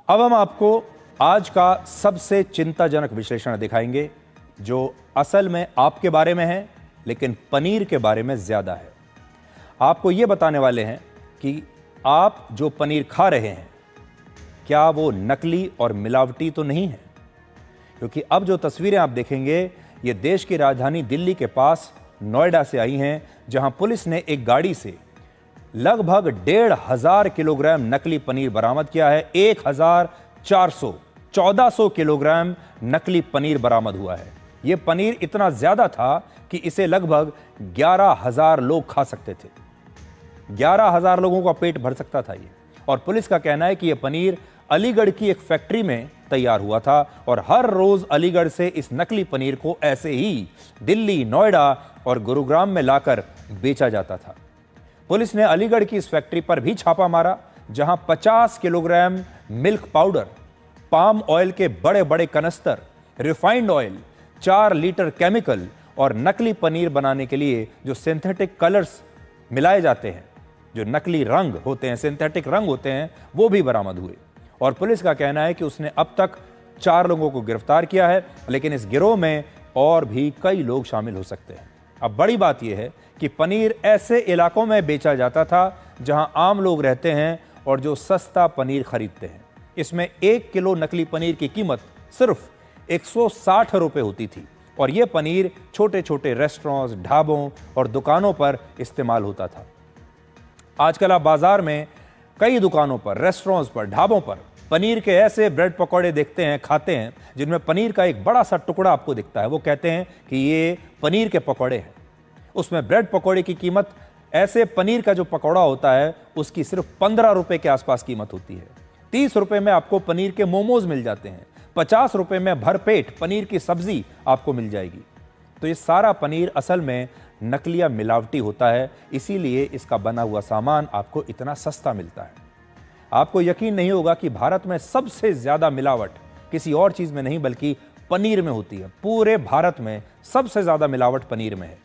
अब हम आपको आज का सबसे चिंताजनक विश्लेषण दिखाएंगे जो असल में आपके बारे में है लेकिन पनीर के बारे में ज्यादा है। आपको यह बताने वाले हैं कि आप जो पनीर खा रहे हैं क्या वो नकली और मिलावटी तो नहीं है, क्योंकि अब जो तस्वीरें आप देखेंगे ये देश की राजधानी दिल्ली के पास नोएडा से आई हैं, जहां पुलिस ने एक गाड़ी से लगभग 1,500 किलोग्राम नकली पनीर बरामद किया है। 1,400 किलोग्राम नकली पनीर बरामद हुआ है। यह पनीर इतना ज्यादा था कि इसे लगभग 11,000 लोग खा सकते थे। 11,000 लोगों का पेट भर सकता था ये। और पुलिस का कहना है कि यह पनीर अलीगढ़ की एक फैक्ट्री में तैयार हुआ था और हर रोज अलीगढ़ से इस नकली पनीर को ऐसे ही दिल्ली, नोएडा और गुरुग्राम में लाकर बेचा जाता था। पुलिस ने अलीगढ़ की इस फैक्ट्री पर भी छापा मारा, जहां 50 kilogram milk powder, palm oil के बड़े बड़े कनस्तर, रिफाइंड ऑयल, 4 लीटर केमिकल और नकली पनीर बनाने के लिए जो सिंथेटिक कलर्स मिलाए जाते हैं, जो नकली रंग होते हैं, सिंथेटिक रंग होते हैं, वो भी बरामद हुए। और पुलिस का कहना है कि उसने अब तक 4 लोगों को गिरफ्तार किया है, लेकिन इस गिरोह में और भी कई लोग शामिल हो सकते हैं। अब बड़ी बात यह है कि पनीर ऐसे इलाकों में बेचा जाता था जहां आम लोग रहते हैं और जो सस्ता पनीर खरीदते हैं। इसमें 1 किलो नकली पनीर की कीमत सिर्फ 160 रुपए होती थी और यह पनीर छोटे छोटे रेस्टोरेंट्स, ढाबों और दुकानों पर इस्तेमाल होता था। आजकल आप बाजार में कई दुकानों पर, रेस्टोरेंट्स पर, ढाबों पर पनीर के ऐसे ब्रेड पकौड़े देखते हैं, खाते हैं, जिनमें पनीर का एक बड़ा सा टुकड़ा आपको दिखता है। वो कहते हैं कि ये पनीर के पकौड़े हैं। उसमें ब्रेड पकौड़े की कीमत, ऐसे पनीर का जो पकौड़ा होता है उसकी सिर्फ 15 रुपए के आसपास कीमत होती है। 30 रुपए में आपको पनीर के मोमोज मिल जाते हैं। 50 रुपए में भरपेट पनीर की सब्जी आपको मिल जाएगी। तो ये सारा पनीर असल में नकली या मिलावटी होता है, इसीलिए इसका बना हुआ सामान आपको इतना सस्ता मिलता है। आपको यकीन नहीं होगा कि भारत में सबसे ज्यादा मिलावट किसी और चीज में नहीं बल्कि पनीर में होती है। पूरे भारत में सबसे ज्यादा मिलावट पनीर में है।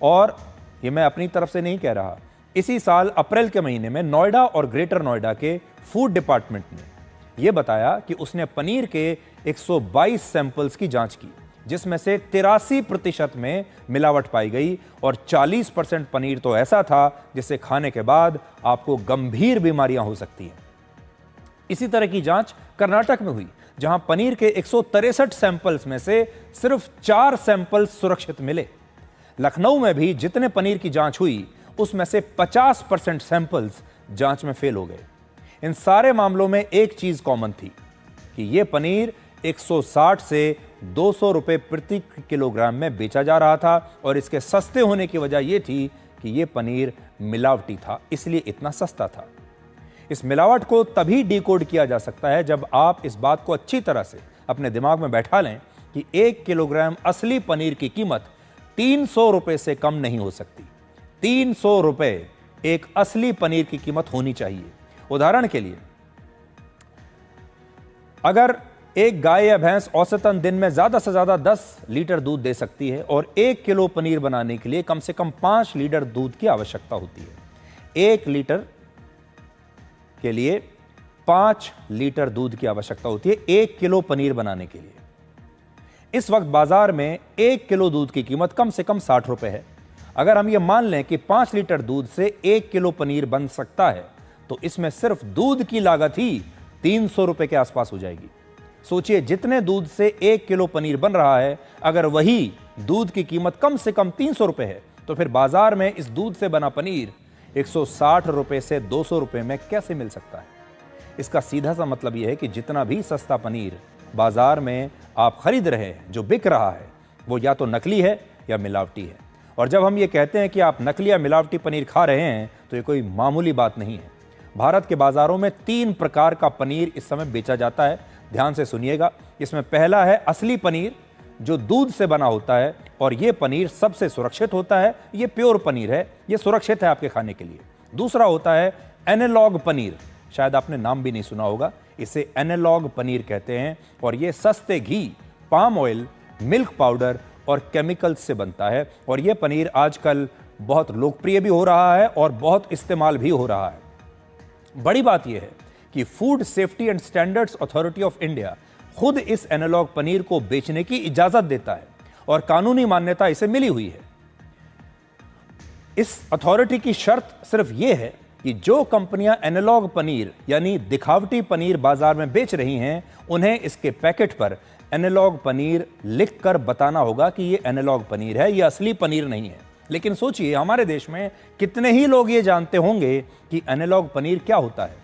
और ये मैं अपनी तरफ से नहीं कह रहा, इसी साल अप्रैल के महीने में नोएडा और ग्रेटर नोएडा के फूड डिपार्टमेंट ने यह बताया कि उसने पनीर के 122 सैंपल्स की जांच की, जिसमें से 83% में मिलावट पाई गई और 40% पनीर तो ऐसा था जिसे खाने के बाद आपको गंभीर बीमारियां हो सकती हैं। इसी तरह की जांच कर्नाटक में हुई, जहां पनीर के 163 सैंपल्स में से सिर्फ 4 सैंपल्स सुरक्षित मिले। लखनऊ में भी जितने पनीर की जांच हुई उसमें से 50% सैंपल्स जांच में फेल हो गए। इन सारे मामलों में एक चीज कॉमन थी कि यह पनीर 160 से 200 रुपए प्रति किलोग्राम में बेचा जा रहा था और इसके सस्ते होने की वजह यह थी कि यह पनीर मिलावटी था, इसलिए इतना सस्ता था। इस मिलावट को तभी डिकोड किया जा सकता है जब आप इस बात को अच्छी तरह से अपने दिमाग में बैठा लें कि 1 किलोग्राम असली पनीर की कीमत 300 रुपए से कम नहीं हो सकती। 300 रुपए एक असली पनीर की कीमत होनी चाहिए। उदाहरण के लिए, अगर एक गाय या भैंस औसतन दिन में ज्यादा से ज्यादा 10 लीटर दूध दे सकती है और 1 किलो पनीर बनाने के लिए कम से कम 5 लीटर दूध की आवश्यकता होती है। 1 लीटर के लिए 5 लीटर दूध की आवश्यकता होती है 1 किलो पनीर बनाने के लिए। इस वक्त बाजार में 1 किलो दूध की कीमत कम से कम 60 रुपए है। अगर हम यह मान लें कि 5 लीटर दूध से 1 किलो पनीर बन सकता है तो इसमें सिर्फ दूध की लागत ही 300 रुपए के आसपास हो जाएगी। सोचिए, जितने दूध से 1 किलो पनीर बन रहा है, अगर वही दूध की कीमत कम से कम 300 रुपए है तो फिर बाजार में इस दूध से बना पनीर 160 रुपए से 200 रुपए में कैसे मिल सकता है। इसका सीधा सा मतलब यह है कि जितना भी सस्ता पनीर बाजार में आप खरीद रहे हैं, जो बिक रहा है, वो या तो नकली है या मिलावटी है। और जब हम ये कहते हैं कि आप नकली या मिलावटी पनीर खा रहे हैं तो ये कोई मामूली बात नहीं है। भारत के बाजारों में 3 प्रकार का पनीर इस समय बेचा जाता है। ध्यान से सुनिएगा। इसमें पहला है असली पनीर, जो दूध से बना होता है और यह पनीर सबसे सुरक्षित होता है। यह प्योर पनीर है, यह सुरक्षित है आपके खाने के लिए। दूसरा होता है एनालॉग पनीर, शायद आपने नाम भी नहीं सुना होगा, इसे एनालॉग पनीर कहते हैं और यह सस्ते घी, पाम ऑयल, मिल्क पाउडर और केमिकल्स से बनता है। और यह पनीर आजकल बहुत लोकप्रिय भी हो रहा है और बहुत इस्तेमाल भी हो रहा है। बड़ी बात यह है कि food safety and standards authority of India खुद इस एनालॉग पनीर को बेचने की इजाजत देता है और कानूनी मान्यता इसे मिली हुई है। इस अथॉरिटी की शर्त सिर्फ यह है कि जो कंपनियां एनालॉग पनीर यानी दिखावटी पनीर बाजार में बेच रही हैं, उन्हें इसके पैकेट पर एनालॉग पनीर लिखकर बताना होगा कि यह एनालॉग पनीर है, यह असली पनीर नहीं है। लेकिन सोचिए, हमारे देश में कितने ही लोग ये जानते होंगे कि एनालॉग पनीर क्या होता है।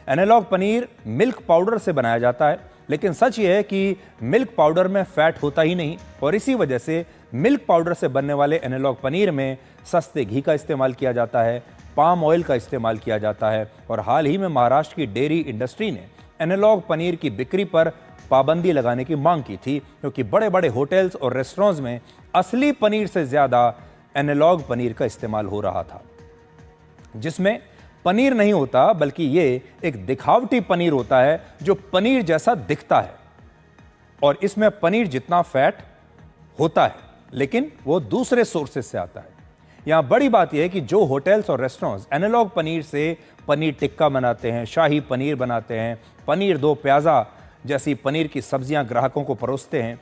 एनालॉग पनीर मिल्क पाउडर से बनाया जाता है, लेकिन सच यह है कि मिल्क पाउडर में फैट होता ही नहीं और इसी वजह से मिल्क पाउडर से बनने वाले एनालॉग पनीर में सस्ते घी का इस्तेमाल किया जाता है, पाम ऑयल का इस्तेमाल किया जाता है। और हाल ही में महाराष्ट्र की डेयरी इंडस्ट्री ने एनालॉग पनीर की बिक्री पर पाबंदी लगाने की मांग की थी, क्योंकि बड़े बड़े होटल्स और रेस्टोरेंट्स में असली पनीर से ज्यादा एनालॉग पनीर का इस्तेमाल हो रहा था, जिसमें पनीर नहीं होता बल्कि ये एक दिखावटी पनीर होता है जो पनीर जैसा दिखता है और इसमें पनीर जितना फैट होता है, लेकिन वो दूसरे सोर्सेस से आता है। यहां बड़ी बात यह है कि जो होटल्स और रेस्टोरेंट्स एनालॉग पनीर से पनीर टिक्का बनाते हैं, शाही पनीर बनाते हैं, पनीर दो प्याजा जैसी पनीर की सब्जियां ग्राहकों को परोसते हैं,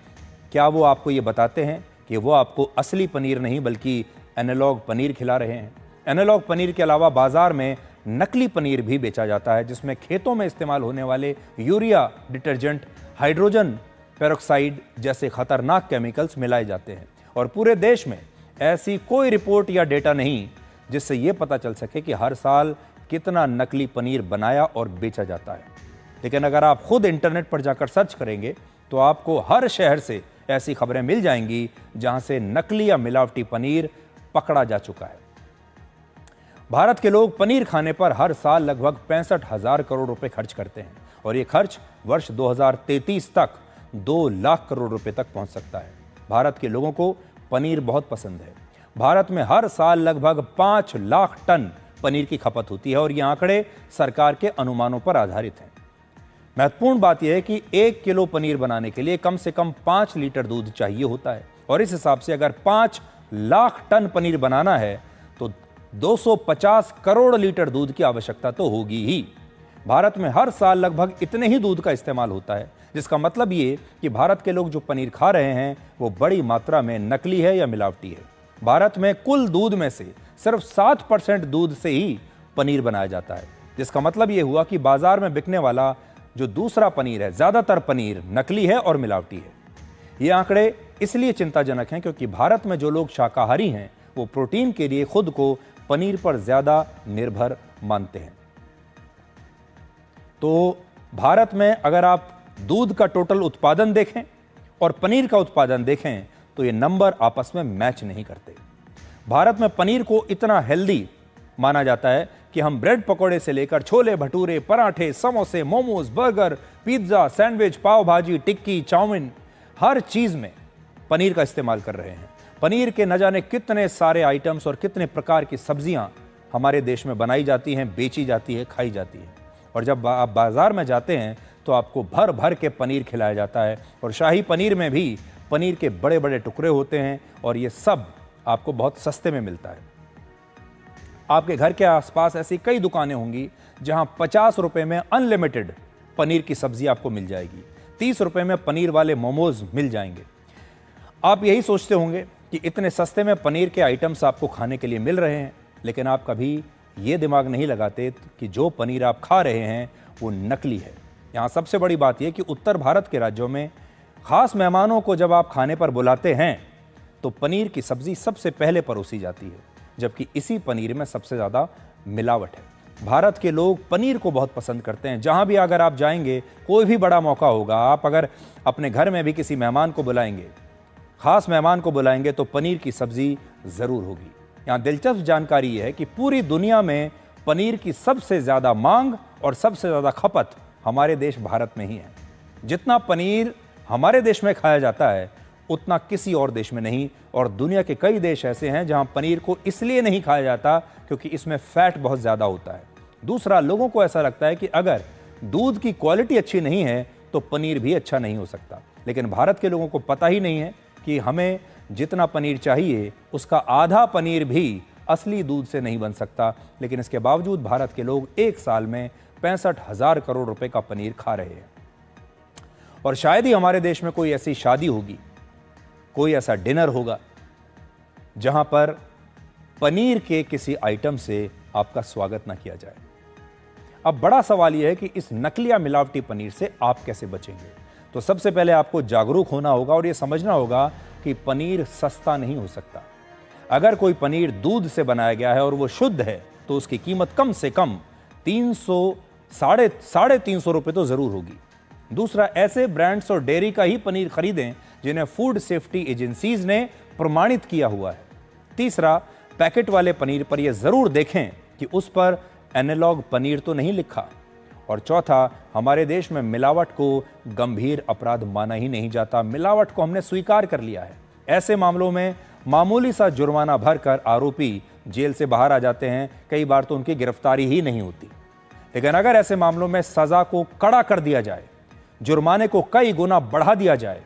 क्या वो आपको ये बताते हैं कि वो आपको असली पनीर नहीं बल्कि एनालॉग पनीर खिला रहे हैं? एनालॉग पनीर के अलावा बाजार में नकली पनीर भी बेचा जाता है, जिसमें खेतों में इस्तेमाल होने वाले यूरिया डिटर्जेंट, हाइड्रोजन पेरोक्साइड जैसे खतरनाक केमिकल्स मिलाए जाते हैं। और पूरे देश में ऐसी कोई रिपोर्ट या डेटा नहीं जिससे यह पता चल सके कि हर साल कितना नकली पनीर बनाया और बेचा जाता है। लेकिन अगर आप खुद इंटरनेट पर जाकर सर्च करेंगे तो आपको हर शहर से ऐसी खबरें मिल जाएंगी जहां से नकली या मिलावटी पनीर पकड़ा जा चुका है। भारत के लोग पनीर खाने पर हर साल लगभग 65,000 करोड़ रुपए खर्च करते हैं और यह खर्च वर्ष 2033 तक 2 लाख करोड़ रुपए तक पहुंच सकता है। भारत के लोगों को पनीर बहुत पसंद है। भारत में हर साल लगभग 5 लाख टन पनीर की खपत होती है और ये आंकड़े सरकार के अनुमानों पर आधारित हैं। महत्वपूर्ण बात यह है कि 1 किलो पनीर बनाने के लिए कम से कम 5 लीटर दूध चाहिए होता है और इस हिसाब से अगर 5 लाख टन पनीर बनाना है तो 250 करोड़ लीटर दूध की आवश्यकता तो होगी ही। भारत में हर साल लगभग इतने ही दूध का इस्तेमाल होता है, जिसका मतलब ये कि भारत के लोग जो पनीर खा रहे हैं वो बड़ी मात्रा में नकली है या मिलावटी है। भारत में कुल दूध में से सिर्फ 7% दूध से ही पनीर बनाया जाता है, जिसका मतलब ये हुआ कि बाजार में बिकने वाला जो दूसरा पनीर है, ज्यादातर पनीर नकली है और मिलावटी है। ये आंकड़े इसलिए चिंताजनक हैं क्योंकि भारत में जो लोग शाकाहारी हैं वो प्रोटीन के लिए खुद को पनीर पर ज्यादा निर्भर मानते हैं। तो भारत में अगर आप दूध का टोटल उत्पादन देखें और पनीर का उत्पादन देखें तो ये नंबर आपस में मैच नहीं करते। भारत में पनीर को इतना हेल्दी माना जाता है कि हम ब्रेड पकौड़े से लेकर छोले भटूरे, पराठे, समोसे, मोमोज, बर्गर, पिज्जा, सैंडविच, पाव भाजी, टिक्की, चाउमीन, हर चीज में पनीर का इस्तेमाल कर रहे हैं। पनीर के न जाने कितने सारे आइटम्स और कितने प्रकार की सब्जियां हमारे देश में बनाई जाती हैं, बेची जाती है, खाई जाती है। और जब आप बाजार में जाते हैं तो आपको भर भर के पनीर खिलाया जाता है और शाही पनीर में भी पनीर के बड़े बड़े टुकड़े होते हैं और ये सब आपको बहुत सस्ते में मिलता है। आपके घर के आसपास ऐसी कई दुकानें होंगी जहां 50 रुपए में अनलिमिटेड पनीर की सब्जी आपको मिल जाएगी, 30 रुपए में पनीर वाले मोमोज मिल जाएंगे। आप यही सोचते होंगे कि इतने सस्ते में पनीर के आइटम्स आपको खाने के लिए मिल रहे हैं, लेकिन आप कभी ये दिमाग नहीं लगाते कि जो पनीर आप खा रहे हैं वो नकली है। यहाँ सबसे बड़ी बात यह कि उत्तर भारत के राज्यों में खास मेहमानों को जब आप खाने पर बुलाते हैं तो पनीर की सब्जी सबसे पहले परोसी जाती है, जबकि इसी पनीर में सबसे ज़्यादा मिलावट है। भारत के लोग पनीर को बहुत पसंद करते हैं। जहाँ भी अगर आप जाएंगे, कोई भी बड़ा मौका होगा, आप अगर अपने घर में भी किसी मेहमान को बुलाएंगे, खास मेहमान को बुलाएंगे तो पनीर की सब्जी ज़रूर होगी। यहाँ दिलचस्प जानकारी यह है कि पूरी दुनिया में पनीर की सबसे ज़्यादा मांग और सबसे ज़्यादा खपत हमारे देश भारत में ही है। जितना पनीर हमारे देश में खाया जाता है उतना किसी और देश में नहीं, और दुनिया के कई देश ऐसे हैं जहां पनीर को इसलिए नहीं खाया जाता क्योंकि इसमें फैट बहुत ज़्यादा होता है। दूसरा, लोगों को ऐसा लगता है कि अगर दूध की क्वालिटी अच्छी नहीं है तो पनीर भी अच्छा नहीं हो सकता। लेकिन भारत के लोगों को पता ही नहीं है कि हमें जितना पनीर चाहिए उसका आधा पनीर भी असली दूध से नहीं बन सकता। लेकिन इसके बावजूद भारत के लोग एक साल में 65,000 करोड़ रुपए का पनीर खा रहे हैं। और शायद ही हमारे देश में कोई ऐसी शादी होगी, कोई ऐसा डिनर होगा जहां पर पनीर के किसी आइटम से आपका स्वागत ना किया जाए। अब बड़ा सवाल यह है कि इस नकली या मिलावटी पनीर से आप कैसे बचेंगे। तो सबसे पहले आपको जागरूक होना होगा और यह समझना होगा कि पनीर सस्ता नहीं हो सकता। अगर कोई पनीर दूध से बनाया गया है और वो शुद्ध है तो उसकी कीमत कम से कम 300 साढ़े 300 रुपए तो जरूर होगी। दूसरा, ऐसे ब्रांड्स और डेयरी का ही पनीर खरीदें जिन्हें फूड सेफ्टी एजेंसीज ने प्रमाणित किया हुआ है। तीसरा, पैकेट वाले पनीर पर यह जरूर देखें कि उस पर एनालॉग पनीर तो नहीं लिखा। और चौथा, हमारे देश में मिलावट को गंभीर अपराध माना ही नहीं जाता। मिलावट को हमने स्वीकार कर लिया है। ऐसे मामलों में मामूली सा जुर्माना भरकर आरोपी जेल से बाहर आ जाते हैं। कई बार तो उनकी गिरफ्तारी ही नहीं होती। लेकिन अगर ऐसे मामलों में सजा को कड़ा कर दिया जाए, जुर्माने को कई गुना बढ़ा दिया जाए,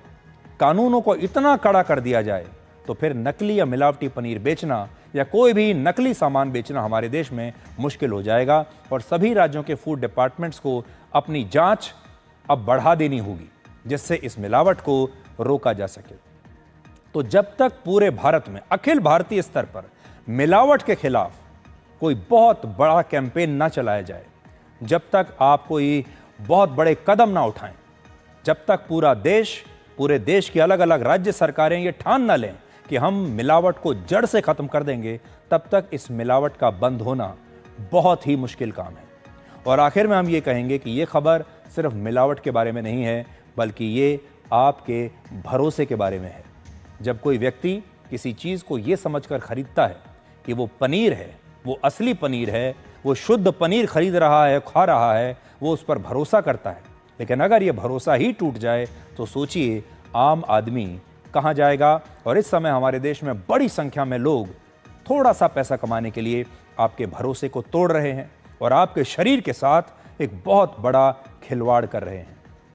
कानूनों को इतना कड़ा कर दिया जाए, तो फिर नकली या मिलावटी पनीर बेचना या कोई भी नकली सामान बेचना हमारे देश में मुश्किल हो जाएगा। और सभी राज्यों के फूड डिपार्टमेंट्स को अपनी जांच अब बढ़ा देनी होगी जिससे इस मिलावट को रोका जा सके। तो जब तक पूरे भारत में अखिल भारतीय स्तर पर मिलावट के खिलाफ कोई बहुत बड़ा कैंपेन ना चलाया जाए, जब तक आप कोई बहुत बड़े कदम ना उठाएं, जब तक पूरे देश की अलग अलग राज्य सरकारें ये ठान ना लें कि हम मिलावट को जड़ से खत्म कर देंगे, तब तक इस मिलावट का बंद होना बहुत ही मुश्किल काम है। और आखिर में हम ये कहेंगे कि ये खबर सिर्फ मिलावट के बारे में नहीं है, बल्कि ये आपके भरोसे के बारे में है। जब कोई व्यक्ति किसी चीज़ को ये समझकर खरीदता है कि वो पनीर है, वो असली पनीर है, वो शुद्ध पनीर खरीद रहा है, खा रहा है, वो उस पर भरोसा करता है। लेकिन अगर ये भरोसा ही टूट जाए तो सोचिए आम आदमी कहाँ जाएगा। और इस समय हमारे देश में बड़ी संख्या में लोग थोड़ा सा पैसा कमाने के लिए आपके भरोसे को तोड़ रहे हैं और आपके शरीर के साथ एक बहुत बड़ा खिलवाड़ कर रहे हैं।